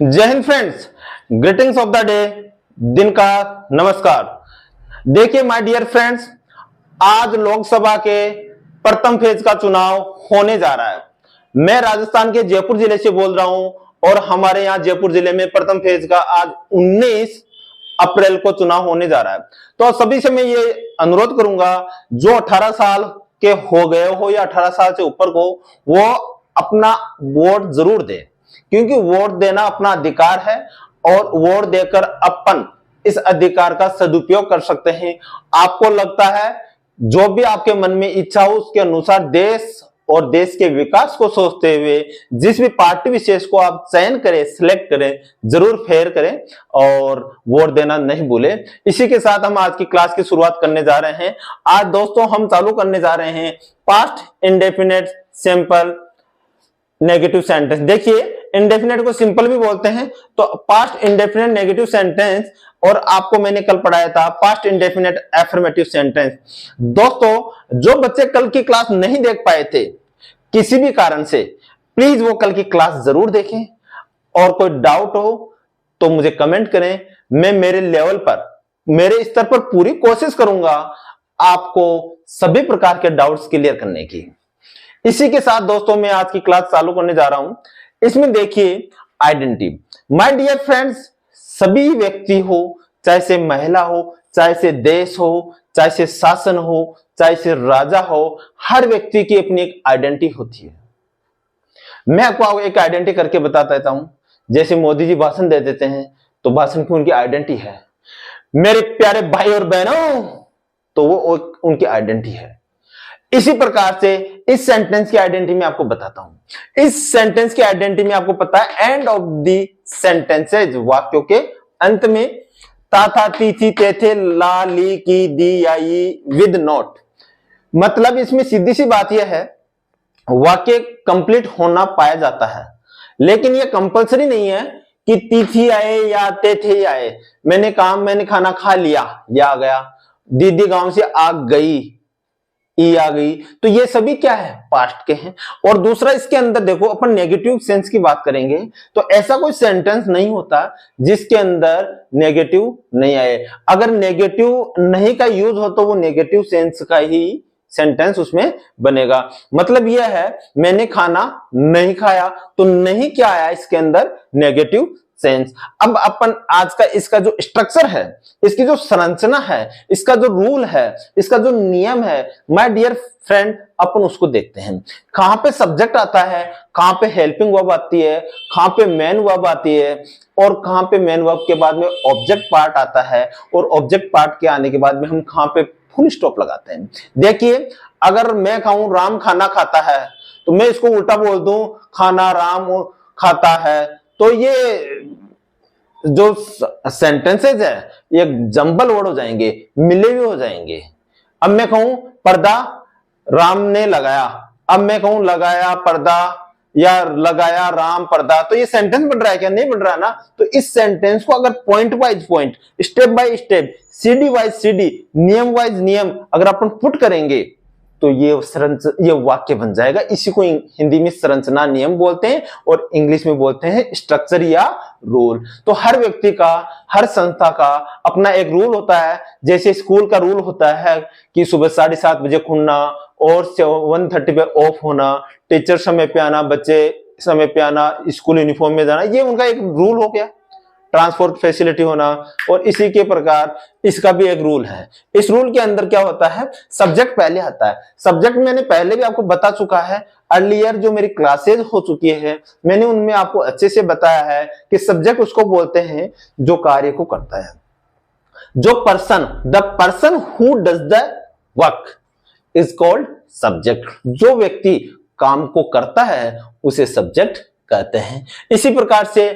जय Hind friends, greetings of the day, दिन का नमस्कार। देखिए माय डियर फ्रेंड्स, आज लोकसभा के प्रथम फेज का चुनाव होने जा रहा है। मैं राजस्थान के जयपुर जिले से बोल रहा हूं और हमारे यहाँ जयपुर जिले में प्रथम फेज का आज 19 अप्रैल को चुनाव होने जा रहा है। तो सभी से मैं ये अनुरोध करूंगा, जो 18 साल के हो गए हो या 18 साल से ऊपर को, वो अपना वोट जरूर दे, क्योंकि वोट देना अपना अधिकार है और वोट देकर अपन इस अधिकार का सदुपयोग कर सकते हैं। आपको लगता है जो भी आपके मन में इच्छा हो उसके अनुसार देश और देश के विकास को सोचते हुए जिस भी पार्टी विशेष को आप चयन करें, सिलेक्ट करें, जरूर फेयर करें और वोट देना नहीं भूलें। इसी के साथ हम आज की क्लास की शुरुआत करने जा रहे हैं। आज दोस्तों हम चालू करने जा रहे हैं past indefinite simple negative sentence. देखिए, इंडेफिनिट को सिंपल भी बोलते हैं, तो पास्ट इंडेफिनिट नेगेटिव सेंटेंस, और आपको मैंने कल पढ़ाया था पास्ट इंडेफिनिट एफर्मेटिव सेंटेंस। दोस्तों, जो बच्चे कल की क्लास नहीं देख पाए थे किसी भी कारण से, प्लीज वो कल की क्लास जरूर देखें और कोई डाउट हो तो मुझे कमेंट करें। मैं मेरे लेवल पर, मेरे स्तर पर पूरी कोशिश करूंगा आपको सभी प्रकार के डाउट्स क्लियर करने की। इसी के साथ दोस्तों मैं आज की क्लास चालू करने जा रहा हूं। इसमें देखिए आइडेंटिटी। माय डियर फ्रेंड्स, सभी व्यक्ति हो, चाहे से महिला हो, चाहे से देश हो, चाहे से शासन हो, चाहे से राजा हो, हर व्यक्ति की अपनी एक आइडेंटिटी होती है। मैं आपको एक आइडेंटिटी करके बता देता हूं। जैसे मोदी जी भाषण दे देते हैं तो भाषण की उनकी आइडेंटिटी है। मेरे प्यारे भाई और बहनों, तो वो उनकी आइडेंटिटी है। इसी प्रकार से इस सेंटेंस की आइडेंटिटी मैं आपको बताता हूं। इस सेंटेंस की आइडेंटिटी में आपको पता है, एंड ऑफ द सेंटेंसेज, वाक्यों के अंत में ता था ती थी ते थे ला ली की दी आई विद नॉट। मतलब इसमें सीधी सी बात यह है, वाक्य कंप्लीट होना पाया जाता है, लेकिन यह कंपलसरी नहीं है कि ती थी आए या ते थे आए। मैंने खाना खा लिया, या आ गया। दीदी गांव से आ गई, ई आ गई। तो ये सभी क्या है, पास्ट के हैं। और दूसरा, इसके अंदर देखो, अपन नेगेटिव सेंस की बात करेंगे तो ऐसा कोई सेंटेंस नहीं होता जिसके अंदर नेगेटिव नहीं आए। अगर नेगेटिव नहीं का यूज हो तो वो नेगेटिव सेंस का ही सेंटेंस उसमें बनेगा। मतलब यह है, मैंने खाना नहीं खाया, तो नहीं क्या आया इसके अंदर, नेगेटिव सेंस। अब अपन आज का इसका जो स्ट्रक्चर है, इसकी जो संरचना है, इसका जो रूल है, इसका जो नियम है, माय डियर फ्रेंड, अपन उसको देखते हैं। कहां पे सब्जेक्ट आता है, कहां पे हेल्पिंग वर्ब आती है, कहां पे मेन वर्ब आती है, और कहां पे मेन वर्ब के बाद में ऑब्जेक्ट पार्ट आता है, और ऑब्जेक्ट पार्ट के आने के बाद में हम कहां पे फुल स्टॉप लगाते हैं। देखिए, अगर मैं कहूं राम खाना खाता है, तो मैं इसको उल्टा बोल दूं खाना राम खाता है, तो ये जो सेंटेंसेज है ये जंबल वर्ड हो जाएंगे, मिले हुए हो जाएंगे। अब मैं कहूं पर्दा राम ने लगाया, अब मैं कहूं लगाया पर्दा या लगाया राम पर्दा, तो ये सेंटेंस बन रहा है क्या? नहीं बन रहा ना। तो इस सेंटेंस को अगर point wise point, step by step, CD wise CD, नियम वाइज नियम अगर अपन पुट करेंगे तो ये वाक्य बन जाएगा। इसी को हिंदी में संरचना नियम बोलते हैं और इंग्लिश में बोलते हैं स्ट्रक्चर या रूल। तो हर व्यक्ति का, हर संस्था का अपना एक रूल होता है। जैसे स्कूल का रूल होता है कि सुबह 7:30 बजे खुलना और 1:30 पे ऑफ होना, टीचर समय पे आना, बच्चे समय पे आना, स्कूल यूनिफॉर्म में जाना, ये उनका एक रूल हो गया। ट्रांसपोर्ट फैसिलिटी होना, और इसी के प्रकार इसका भी एक रूल है। इस रूल के अंदर क्या होता है, सब्जेक्ट पहले आता है। सब्जेक्ट मैंने पहले भी आपको बता चुका है, अर्लियर जो मेरी क्लासेज हो चुकी है मैंने उनमें आपको अच्छे से बताया है कि सब्जेक्ट उसको बोलते हैं जो कार्य को करता है। जो person, the person who does the work is called subject. जो व्यक्ति काम को करता है उसे सब्जेक्ट कहते हैं। इसी प्रकार से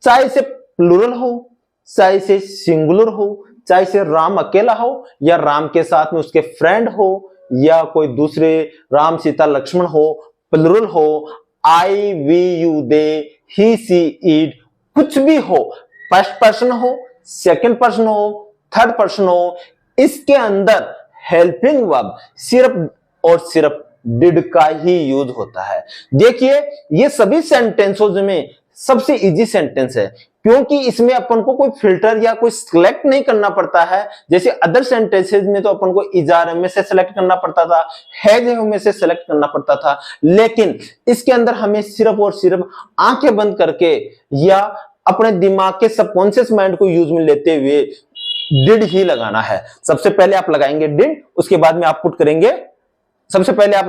चाहे से प्लूरल हो, चाहे से सिंगुलर हो, चाहे से राम अकेला हो या राम के साथ में उसके फ्रेंड हो या कोई दूसरे राम सीता लक्ष्मण हो, प्लूरल हो, I we you they he she it, कुछ भी हो, फर्स्ट पर्सन हो, सेकंड पर्सन हो, थर्ड पर्सन हो, इसके अंदर हेल्पिंग वर्ब सिर्फ और सिर्फ डिड का ही यूज होता है। देखिए, ये सभी सेंटेंसों में सबसे इजी सेंटेंस है, क्योंकि इसमें अपन को कोई फिल्टर या कोई सिलेक्ट नहीं करना पड़ता है। जैसे अदर सेंटेंसेस में तो अपन को इजार में से सिलेक्ट करना पड़ता था, हैज में से सिलेक्ट करना पड़ता था, लेकिन इसके अंदर हमें सिर्फ और सिर्फ आंखें बंद करके या अपने दिमाग के सबकॉन्शियस माइंड को यूज में लेते हुए डिड ही लगाना है। सबसे पहले आप लगाएंगे डिड, उसके बाद में आप पुट करेंगे, सबसे पहले आप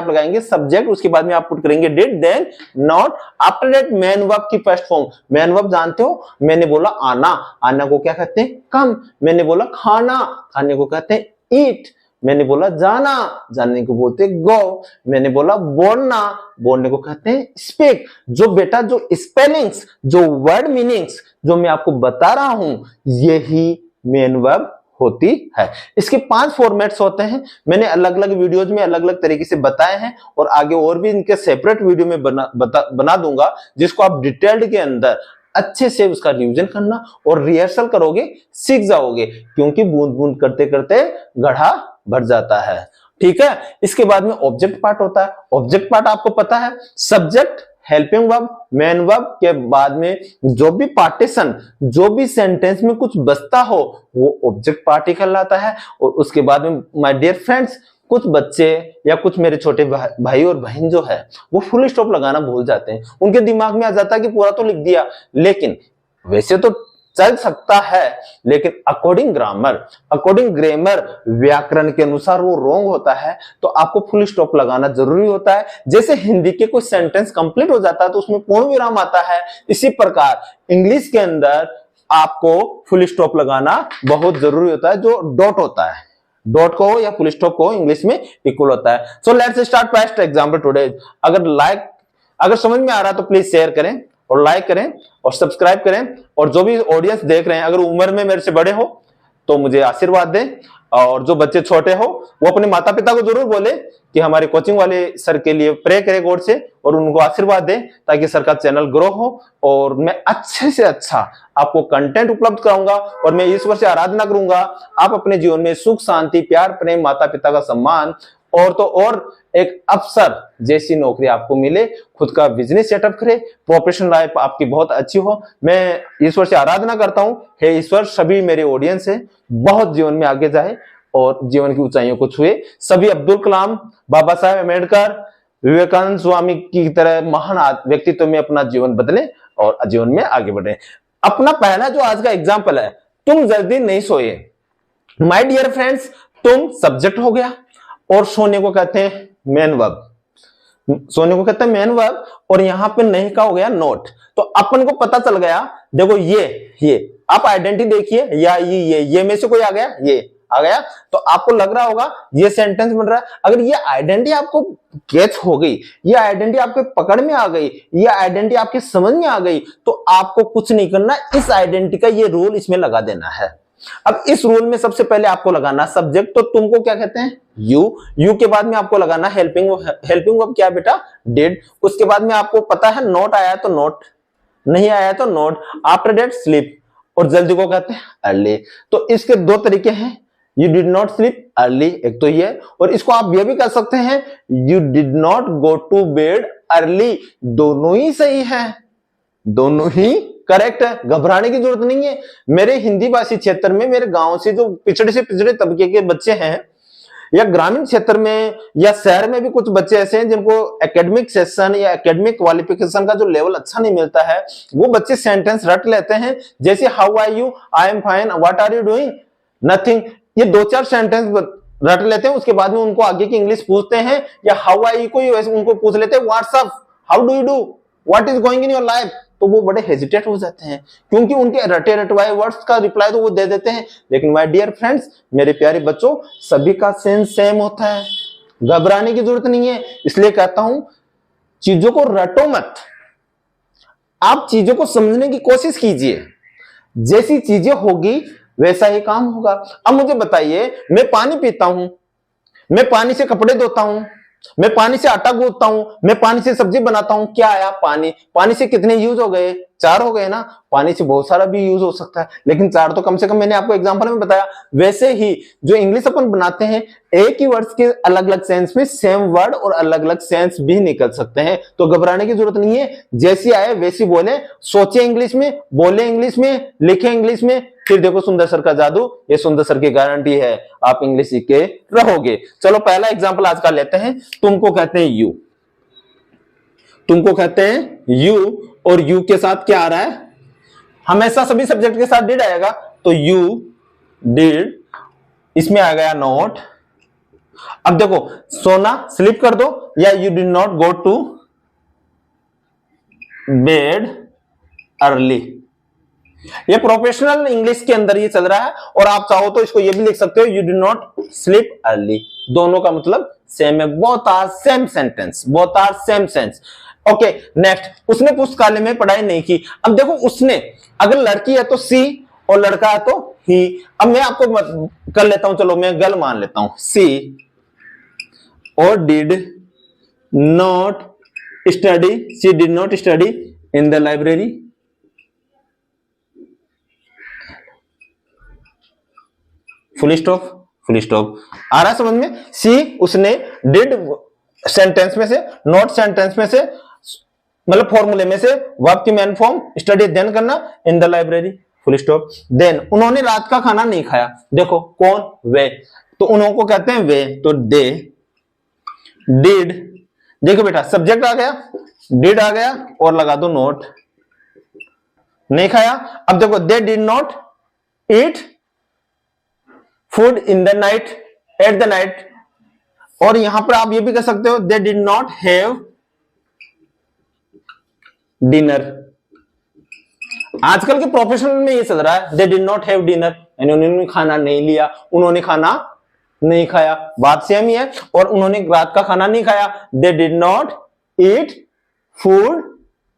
लगाएंगे सब्जेक्ट, उसके बाद में आप पुट करेंगे did, then not, after that main verb की फर्स्ट फॉर्म। मैन वर्ब जानते हो, मैंने बोला आना, आना को क्या कहते हैं कम, मैंने बोला खाना, खाने को कहते हैं ईट, मैंने बोला जाना, जानने को बोलते हैं गो, मैंने बोला बोलना, बोलने को कहते हैं स्पीक। जो बेटा जो स्पेलिंग्स, जो वर्ड मीनिंग्स जो मैं आपको बता रहा हूं, यही मेन वर्ब होती है। इसके 5 फॉर्मेट्स होते हैं, मैंने अलग अलग वीडियोज में अलग अलग तरीके से बताए हैं, और आगे और भी इनके सेपरेट वीडियो में बना दूंगा, जिसको आप डिटेल्ड के अंदर अच्छे से उसका रिवीजन करना और रिहर्सल करोगे, सीख जाओगे, क्योंकि बूंद बूंद करते करते घड़ा भर जाता है। ठीक है, इसके बाद में ऑब्जेक्ट पार्ट होता है। ऑब्जेक्ट पार्ट आपको पता है, subject, helping verb, main verb के बाद में जो भी पार्टीशन, जो भी सेंटेंस में कुछ बचता हो, वो ऑब्जेक्ट पार्ट ही कहलाता है। और उसके बाद में माय डियर फ्रेंड्स, कुछ बच्चे या कुछ मेरे छोटे भाई और बहन जो है, वो फुल स्टॉप लगाना भूल जाते हैं। उनके दिमाग में आ जाता है कि पूरा तो लिख दिया, लेकिन वैसे तो चल सकता है, लेकिन अकॉर्डिंग ग्रामर, व्याकरण के अनुसार वो रॉन्ग होता है, तो आपको फुल स्टॉप लगाना जरूरी होता है। जैसे हिंदी के कोई सेंटेंस कंप्लीट हो जाता है तो उसमें पूर्ण विराम आता है, इसी प्रकार इंग्लिश के अंदर आपको फुल स्टॉप लगाना बहुत जरूरी होता है। जो डॉट होता है, डॉट को या फुल स्टॉप को इंग्लिश में इक्वल होता है। सो let's start first example today. अगर समझ में आ रहा तो प्लीज शेयर करें और लाइक करें और सब्सक्राइब करें, और जो भी ऑडियंस देख रहे हैं अगर उम्र में मेरे से बड़े हो तो मुझे आशीर्वाद दें, और जो बच्चे छोटे हो वो अपने माता पिता को जरूर बोले कि हमारे कोचिंग वाले सर के लिए प्रे करें गॉड से, और उनको आशीर्वाद दें, ताकि सर का चैनल ग्रो हो और मैं अच्छे से अच्छा आपको कंटेंट उपलब्ध कराऊंगा। और मैं ईश्वर से आराधना करूंगा आप अपने जीवन में सुख, शांति, प्यार, प्रेम, माता पिता का सम्मान, और तो और एक अफसर जैसी नौकरी आपको मिले, खुद का बिजनेस सेटअप करे, प्रोफेशनल लाइफ आपकी बहुत अच्छी हो। मैं ईश्वर से आराधना करता हूं, हे ईश्वर, सभी मेरे ऑडियंस है बहुत जीवन में आगे जाए और जीवन की ऊंचाइयों को छुए। सभी अब्दुल कलाम, बाबा साहेब अम्बेडकर, विवेकानंद स्वामी की तरह महान व्यक्तित्व में अपना जीवन बदले और जीवन में आगे बढ़े। अपना पहला जो आज का एग्जाम्पल है, तुम जल्दी नहीं सोए। माय डियर फ्रेंड्स, तुम सब्जेक्ट हो गया और सोने को कहते हैं मेन वर्ब, सोने को कहते हैं मेन वर्ब, और यहां पे नहीं का हो गया नोट। तो अपन को पता चल गया, देखो ये आप आइडेंटिटी देखिए, या ये में से कोई आ गया, ये आ गया, तो आपको लग रहा होगा ये सेंटेंस बन रहा है। अगर ये आइडेंटिटी आपको कैच हो गई, ये आइडेंटिटी आपके पकड़ में आ गई, ये आइडेंटिटी आपके समझ में आ गई, तो आपको कुछ नहीं करना, इस आइडेंटिटी का ये रूल इसमें लगा देना है। अब इस रूल में सबसे पहले आपको लगाना सब्जेक्ट, तो तुमको क्या कहते हैं यू के बाद में आपको लगाना हेल्पिंग वर्ब, क्या बेटा डिड। उसके बाद में आपको पता है नोट आया तो नोट, नहीं आया तो नोट, आफ्टर दैट स्लीप, और जल्दी को कहते हैं अर्ली। तो इसके 2 तरीके हैं, you did not sleep early, एक तो ये, और इसको आप ये भी कर सकते हैं you did not go to bed early. दोनों ही सही है, दोनों ही करेक्ट है, घबराने की जरूरत नहीं है। मेरे हिंदी भाषी क्षेत्र में, मेरे गांव से जो पिछड़े से पिछड़े तबके के बच्चे हैं, या ग्रामीण क्षेत्र में या शहर में भी कुछ बच्चे ऐसे हैं जिनको एकेडमिक सेशन या एकेडमिक क्वालिफिकेशन का जो लेवल अच्छा नहीं मिलता है, वो बच्चे सेंटेंस रट लेते हैं, जैसे how are you, I am fine, what are you doing, nothing. ये 2-4 सेंटेंस रट लेते हैं, उसके बाद में उनको आगे की इंग्लिश पूछते हैं, या हाउ आर यू को उनको पूछ लेते हैं what's up, how do you do, what is going in your life, तो वो बड़े हेजिटेट हो जाते हैं, क्योंकि उनके रटे रटवाए वर्ड्स का रिप्लाई तो वो दे देते हैं। लेकिन माय डियर फ्रेंड्स, मेरे प्यारे बच्चों, सभी का सेंस सेम होता है, घबराने की जरूरत नहीं है। इसलिए कहता हूं चीजों को रटो मत, आप चीजों को समझने की कोशिश कीजिए, जैसी चीजें होगी वैसा ही काम होगा। अब मुझे बताइए, मैं पानी पीता हूं, मैं पानी से कपड़े धोता हूं, मैं पानी से आटा गूंथता हूं, मैं पानी से सब्जी बनाता हूं, क्या आया? पानी। पानी से कितने यूज हो गए? 4 हो गए ना। पानी से बहुत सारा भी यूज हो सकता है, लेकिन 4 तो कम से कम मैंने आपको एग्जांपल में बताया। वैसे ही जो इंग्लिश अपन बनाते हैं, एक ही वर्ड्स के अलग अलग सेंस में सेम वर्ड और अलग अलग सेंस भी निकल सकते हैं, तो घबराने की जरूरत नहीं है। जैसी आए वैसी बोले, सोचे इंग्लिश में, बोले इंग्लिश में, लिखे इंग्लिश में, फिर देखो सुंदर सर का जादू। ये सुंदर सर की गारंटी है, आप इंग्लिश सीख के रहोगे। चलो पहला एग्जांपल आज का लेते हैं। तुमको कहते हैं यू, तुमको कहते हैं यू, और यू के साथ क्या आ रहा है? हमेशा सभी सब्जेक्ट के साथ डिड आएगा, तो यू डिड, इसमें आ गया नॉट। अब देखो, सोना स्लिप कर दो, या you did not go to bed early. ये प्रोफेशनल इंग्लिश के अंदर ये चल रहा है, और आप चाहो तो इसको ये भी लिख सकते हो, you did not sleep early. दोनों का मतलब सेम है, both are same sentence, both are same sense. Okay next, उसने पुस्तकालय में पढ़ाई नहीं की। अब देखो उसने, अगर लड़की है तो सी, और लड़का है तो ही। अब मैं आपको कर लेता हूं, चलो मैं गर्ल मान लेता हूं, सी और did not study, she did not study in the library. Full stop, full stop. आ रहा है समझ में? सी, उसने, डिड सेंटेंस में से, नॉट सेंटेंस में से, मतलब फॉर्मूले में से, वर्ब की मेन फॉर्म, स्टडी देन करना, in the library, full stop. Then उन्होंने रात का खाना नहीं खाया। देखो कौन? वे, तो उन्होंने को कहते हैं वे, तो दे डिड। देखो बेटा, सब्जेक्ट आ गया, डिड आ गया, और लगा दो नॉट, नहीं खाया। अब देखो, दे did not eat food in the night, at the night. और यहां पर आप ये भी कह सकते हो, दे डिड नॉट हैव डिनर। आजकल के प्रोफेशनल में ये चल रहा है, दे डिड नॉट हैव डिनर, यानी उन्होंने खाना नहीं लिया, उन्होंने खाना नहीं खाया, बात सेम ही है। और उन्होंने रात का खाना नहीं खाया, they did not eat food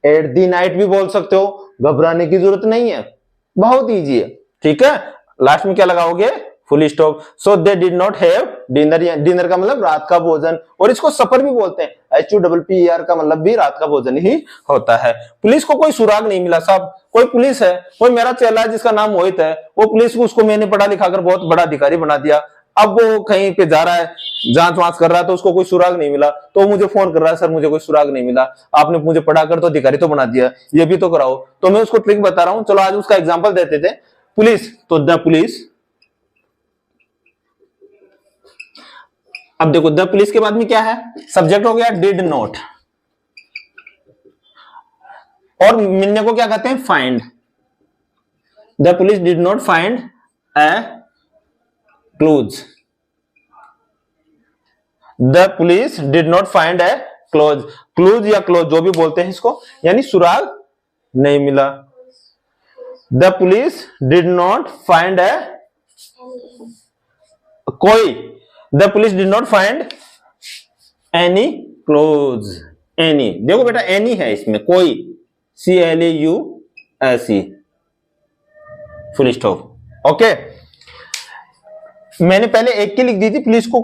at the night भी बोल सकते हो, घबराने की जरूरत नहीं है, बहुत इजी है। ठीक है, लास्ट में क्या लगाओगे? Full stop. So they did not have dinner, dinner का मतलब रात का भोजन, और इसको सफर भी बोलते हैं। HUPPER का मतलब भी रात का भोजन ही होता है। पुलिस को कोई सुराग नहीं मिला साहब। कोई पुलिस है, कोई मेरा चेला है जिसका नाम मोहित है, वो पुलिस को, उसको मैंने पढ़ा लिखा कर बहुत बड़ा अधिकारी बना दिया। अब वो कहीं पे जा रहा है, जांच वांच कर रहा है, तो उसको कोई सुराग नहीं मिला, तो मुझे फोन कर रहा है, सर मुझे कोई सुराग नहीं मिला, आपने मुझे पढ़ा कर तो अधिकारी तो बना दिया, ये भी तो कराओ। तो मैं उसको ट्रिक बता रहा हूं। चलो आज उसका एग्जाम्पल देते थे। पुलिस, तो द पुलिस। अब देखो, द पुलिस के बाद में क्या है? सब्जेक्ट हो गया डिड नॉट, और मिलने को क्या कहते हैं? Find. The police did not find a clues, the police did not find a close. Clues या क्लोज जो भी बोलते हैं इसको, यानी सुराग नहीं मिला। The police did not find a कोई, the police did not find any close. Any, देखो बेटा एनी है इसमें, कोई, CLAUSE, फुल स्टॉप। ओके, मैंने पहले एक की लिख दी थी, पुलिस को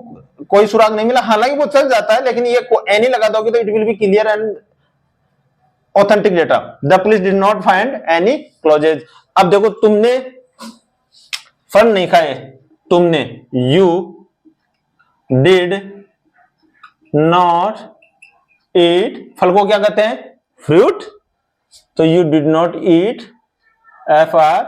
कोई सुराग नहीं मिला, हालांकि वो चल जाता है, लेकिन ये एनी लगा दोगे तो it will be clear and authentic data. The police did not find any clues. अब देखो, तुमने फल नहीं खाए, तुमने, यू डिड नॉट ईट, फल को क्या कहते हैं? फ्रूट, तो you did not eat FRUIT,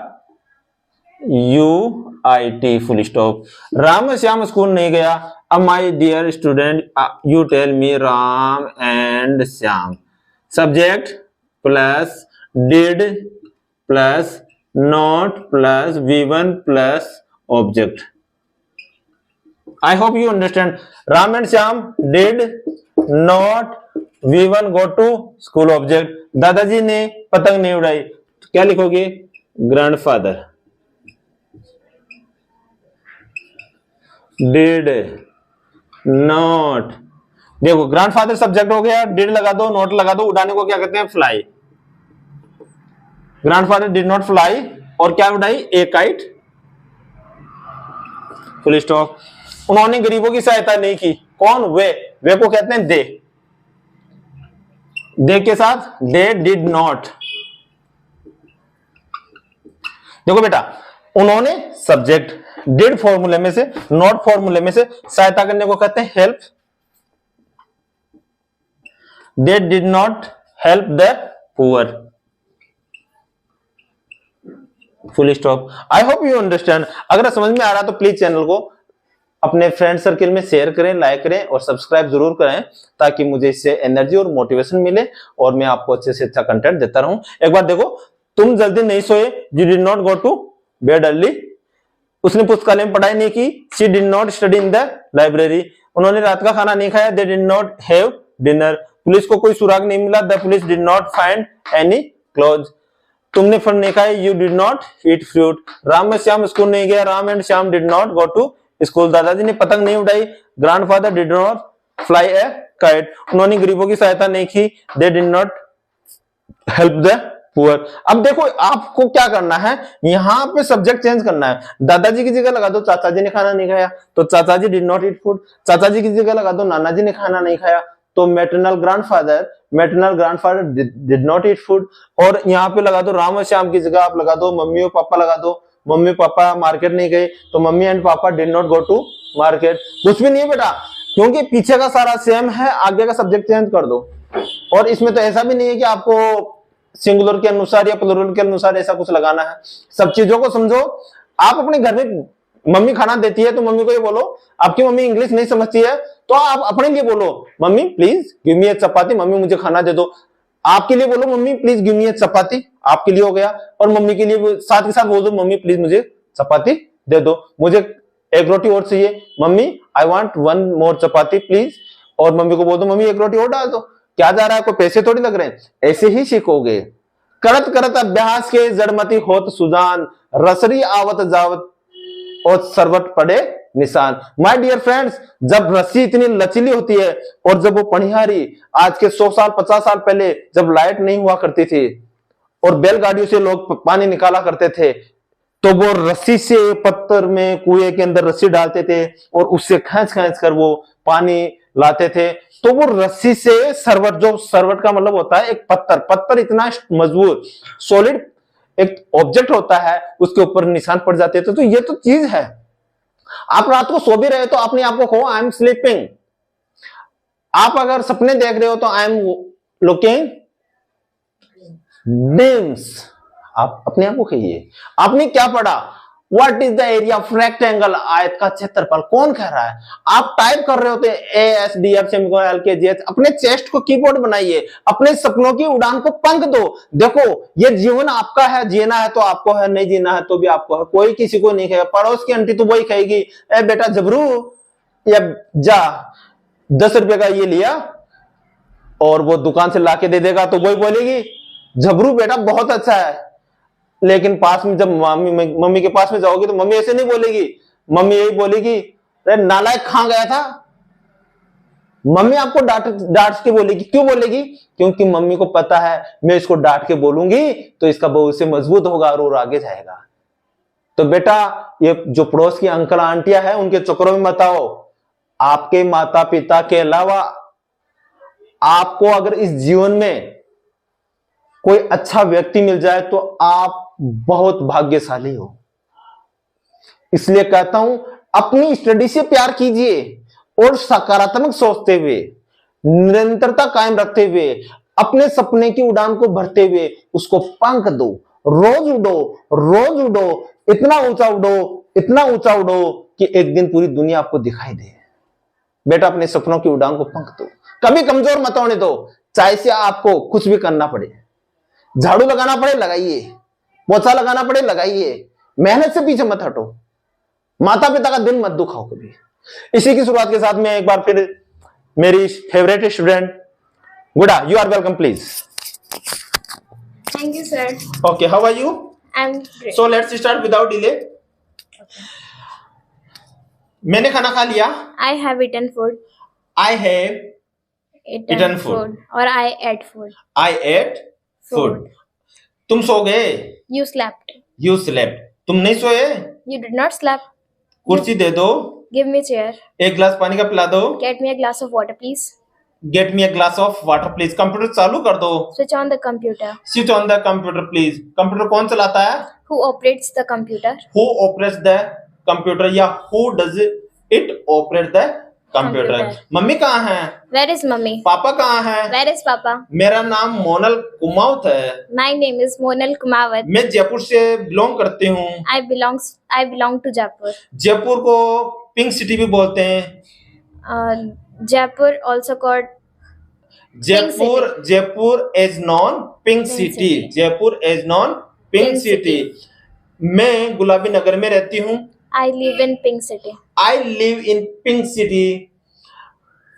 full stop. Ram Shyam school नहीं गया। अब my dear student, you tell me Ram and Shyam. Subject plus did plus not plus V1 plus object. I hope you understand. Ram and Shyam did not V1 go to school object. दादाजी ने पतंग नहीं उड़ाई, तो क्या लिखोगे? Grandfather did not. देखो grandfather subject हो गया, डिड लगा दो, नॉट लगा दो, उड़ाने को क्या कहते हैं? Fly. Grandfather did not fly, और क्या उड़ाई? ए काइट, फुल स्टॉप। उन्होंने गरीबों की सहायता नहीं की। कौन? वे। वे को कहते हैं दे। दे के साथ दे डिड नॉट। देखो बेटा, उन्होंने सब्जेक्ट, डिड फॉर्मूले में से, नॉट फॉर्मूले में से सहायता करने को कहते हैं help. They did not help the poor. Full stop. I hope you understand. अगर समझ में आ रहा तो प्लीज चैनल को अपने फ्रेंड सर्किल में शेयर करें, लाइक करें और सब्सक्राइब जरूर करें, ताकि मुझे इससे एनर्जी और मोटिवेशन मिले और मैं आपको अच्छे से अच्छा कंटेंट देता रहूं। एक बार देखो, तुम जल्दी नहीं सोए, you did not go to bed early. उसने पुस्तकालय में पढ़ाई नहीं की, she did not study in the library. उन्होंने रात का खाना नहीं खाया, they did not have dinner. Police को कोई सुराग नहीं मिला, the police did not find any clues. तुमने फल नहीं खाया, you did not eat fruit. Ram में श्याम स्कूल नहीं गया, Ram and Shyam did not go to school. दादाजी ने पतंग नहीं उड़ाई, grandfather did not fly A kite. उन्होंने गरीबों की सहायता नहीं की, दे did not help the poor. अब देखो, आपको क्या करना है, यहां पे सब्जेक्ट चेंज करना है। दादाजी की जगह लगा दो चाचा जी ने खाना नहीं खाया, तो चाचा जी डिड नॉट ईट फूड। चाचा जी की जगह लगा दो नाना जी ने खाना नहीं खाया, तो maternal grandfather did not eat food. और यहाँ पे लगा दो राम और श्याम की जगह आप लगा दो मम्मी और पापा लगा दो। मम्मी पापा मार्केट नहीं गए, तो mummy and papa did not go to market. कुछ भी नहीं है बेटा, क्योंकि पीछे का सारा सेम है, आगे का सब्जेक्ट चेंज कर दो। और इसमें तो ऐसा भी नहीं है कि आपको सिंगुलर के अनुसार या प्लूरल के अनुसार ऐसा कुछ लगाना है। सब चीजों को समझो। आप अपने घर में मम्मी खाना देती है तो मम्मी को ये बोलो, आपकी मम्मी इंग्लिश नहीं समझती है तो आप अपने लिए बोलो, mummy please give me a chapati, mummy मुझे खाना दे दो। आपके लिए बोलो, मम्मी प्लीज गिव मी अ चपाती, आपके लिए हो गया। और मम्मी के लिए साथ के साथ बोल दो, मम्मी प्लीज मुझे चपाती दे दो, मुझे एक रोटी और चाहिए, mummy I want one more chapati please. और मम्मी को बोल दो, मम्मी एक रोटी और डाल दो। क्या जा रहा है, कोई पैसे थोड़ी लग रहे हैं, ऐसे ही सीखोगे। करत करत अभ्यास के जड़मती होत सुजान, रसरी आवत जावत और सरवट पड़े निशान। माय डियर फ्रेंड्स, जब रस्सी इतनी लचीली होती है और जब वो पनिहारी, आज के 100 साल 50 साल पहले जब लाइट नहीं हुआ करती थी और बैलगाड़ियों से लोग पानी निकाला करते थे, तो वो रस्सी से पत्थर में कुएं के अंदर रस्सी डालते थे और उससे खींच खींच कर वो पानी लाते थे। तो वो रस्सी से सरवट, जो सरवट का मतलब होता है एक पत्थर, पत्थर इतना मजबूत सॉलिड एक ऑब्जेक्ट होता है, उसके ऊपर निशान पड़ जाते थे। तो ये तो चीज है। आप रात को सो भी रहे तो अपने आप को कहो आई एम स्लीपिंग। आप अगर सपने देख रहे हो तो आई एम लुकिंग ड्रीम्स। आप अपने आप को कहिए। आपने क्या पढ़ा, what is the area of rectangle, आयत का क्षेत्रफल कौन कह रहा है। आप टाइप कर रहे होते ASDF LKGH, अपने चेस्ट को कीबोर्ड बनाइए, अपने सपनों की उड़ान को पंख दो। देखो ये जीवन आपका है, जीना है तो आपको है, नहीं जीना है तो भी आपको है, कोई किसी को नहीं कहेगा। पड़ोस की आंटी तो वही कहेगी, ए बेटा जबरू या जा 10 रुपए का ये लिया, और वो दुकान से लाके दे देगा तो वही बोलेगी जबरू बेटा बहुत अच्छा है। लेकिन पास में जब मम्मी के पास में जाओगी तो मम्मी ऐसे नहीं बोलेगी, मम्मी यही बोलेगी अरे नालायक कहां गया था। मम्मी आपको डांट के बोलेगी। क्यों बोलेगी, क्योंकि मम्मी को पता है मैं इसको डांट के बोलूंगी तो इसका भविष्य मजबूत होगा और आगे जाएगा। तो बेटा ये जो पड़ोस की अंकल आंटियां हैं उनके चक्करों में मत आओ। आपके माता पिता के अलावा आपको अगर इस जीवन में कोई अच्छा व्यक्ति मिल जाए तो आप बहुत भाग्यशाली हो। इसलिए कहता हूं अपनी स्टडी से प्यार कीजिए और सकारात्मक सोचते हुए, निरंतरता कायम रखते हुए, अपने सपने की उड़ान को भरते हुए उसको पंख दो। रोज उड़ो, रोज उड़ो, इतना ऊंचा उड़ो, इतना ऊंचा उड़ो कि एक दिन पूरी दुनिया आपको दिखाई दे। बेटा अपने सपनों की उड़ान को पंख दो, कभी कमजोर मत होने दो। चाहे से आपको कुछ भी करना पड़े, झाड़ू लगाना पड़े लगाइए, पोछा लगाना पड़े लगाइए, मेहनत से पीछे मत हटो, माता पिता का दिल मत दुखाओ कभी। इसी की शुरुआत के साथ में एक बार फिर मेरी फेवरेट स्टूडेंट गुडा, you are welcome please. Thank you sir. Okay, how are you? I am great. So let's start without delay. मैंने खाना खा लिया। I have eaten food. I have eaten food. और I ate food. I ate food. तुम सो गए। You slept. You slept. तुम नहीं सोए। You did not sleep. कुर्सी दे दो, Give me chair. एक गिलास पानी का पिला दो, Get me a glass of water, please. Get me a glass of water please, computer चालू कर दो, Switch on the computer. Switch on the computer please. Computer कौन चलाता है? Who operates the computer? Who operates the computer या who does it operate the computer. Computer. Mummy कहाँ है? Where is mummy? पापा कहाँ है? Where is papa? मेरा नाम मोनल कुमावत है, My name is Monal Kumawat. मैं जयपुर से बिलोंग करती हूँ। I belong to Jaipur. Jaipur को पिंक सिटी भी बोलते हैं। Jaipur also called Jaipur is non pink Pink city, City. Jaipur is non pink Pink city. मैं गुलाबी नगर में रहती हूँ। I live in Pink City. I live in Pink City.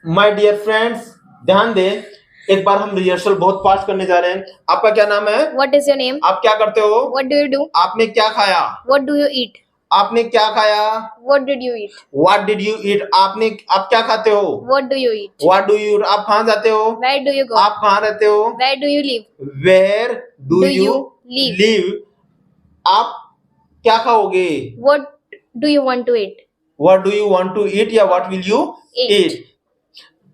My dear friends, ध्यान दें, एक बार हम रिहर्सल बहुत फास्ट करने जा रहे हैं। आपका क्या नाम है? What is your name? आप क्या करते हो? What do you do? आपने क्या खाया? What do you eat? आपने क्या खाया? What did you eat? What did you eat? आप क्या खाते हो? What do you eat? What do you? आप कहाँ जाते हो? Where do you go? आप कहाँ रहते हो? Where do you live? Where do Do you you live? live? आप क्या खाओगे? What do you want to eat? What do you want to eat या what will you Eat. eat?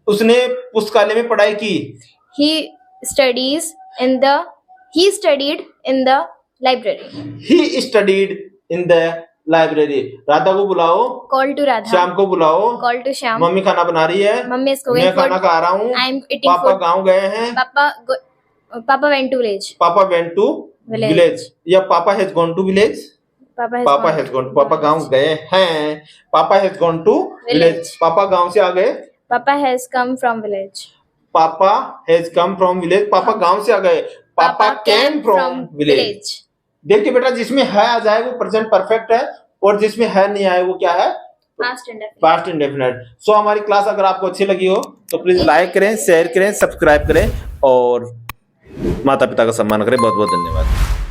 उसने पुस्तकालय में पढ़ाई की। He studied in the library. He studied in the library. Radha को बुलाओ, Call to Radha. श्याम को बुलाओ। Call to Shyam. मम्मी खाना बना रही है, Mummy is cooking मैं खाना food. खा रहा हूँ। I am eating पापा food. गाँव गए हैं। Papa went to village. पापा went to Village. village या पापा has gone to village। Papa has पापा gone. has gone, पापा गाँव गए हैं। पापा has gone to village। Village. पापा गाँव से आ गए। Papa has come from village. पापा has come from village। पापा गाँव से आ गए। पापा came from village। देखिए बेटा, जिसमें है आ जाए वो प्रेजेंट परफेक्ट है, और जिसमें है नहीं आए वो क्या है? Past indefinite. Past indefinite. So हमारी क्लास अगर आपको अच्छी लगी हो तो प्लीज लाइक करें, शेयर करें, सब्सक्राइब करें और माता पिता का सम्मान करें। बहुत बहुत धन्यवाद।